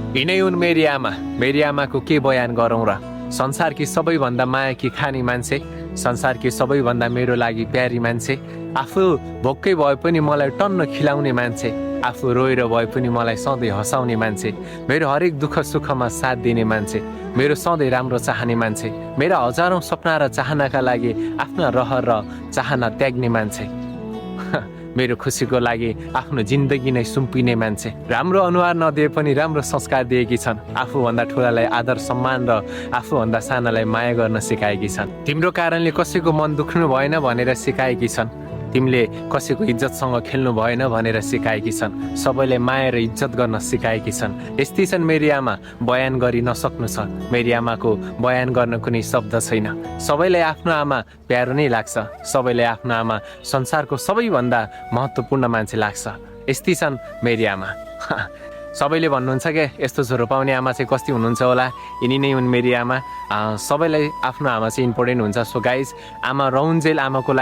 यिनै हुन् मेरी आमाको के बयान गरौँ र। संसारकी सबैभन्दा मायाकी खानी मान्छे, संसारकी सबैभन्दा मेरो लागि प्यारी मान्छे, आफू भोकै भए पनि मलाई टन्न खिलाउने मान्छे, आफू रोएर भए पनि मलाई सधैँ हँसाउने मान्छे, मेरो हरेक दुःख सुखमा साथ दिने मान्छे, मेरो सधैँ राम्रो चाहने मान्छे, मेरा हजारौँ सपना र चाहनाका लागि आफ्ना रहर र चाहना त्याग्ने मान्छे, मेरो खुसीको लागि आफ्नो जिन्दगी नै सुम्पिने मान्छे, राम्रो अनुहार नदिए पनि राम्रो संस्कार दिएकी छन्, आफूभन्दा ठुलालाई आदर सम्मान र आफूभन्दा सानालाई माया गर्न सिकाएकी छन्, तिम्रो कारणले कसैको मन दुख्नु भएन भनेर सिकाएकी छन्, तिमीले कसैको इज्जतसँग खेल्नु भएन भनेर सिकाएकी छन्, सबैले माया र इज्जत गर्न सिकाएकी छन्। यस्तै छन् मेरी आमा, बयान गरी नसक्नु छ, मेरी आमाको बयान गर्न कुनै शब्द छैन। सबैलाई आफ्नो आमा प्यारो नै लाग्छ, सबैलाई आफ्नो आमा संसारको सबैभन्दा महत्त्वपूर्ण मान्छे लाग्छ। यस्तै छन् मेरी आमा। सबैले भन्नुहुन्छ क्या यस्तो छोरो पाउने आमा चाहिँ कति हुनुहुन्छ होला, यिनी नै हुन् मेरी आमा। सबैलाई आफ्नो आमा चाहिँ इम्पोर्टेन्ट हुन्छ। सो गाइज, आमा रहुन्जेल आमाको लागि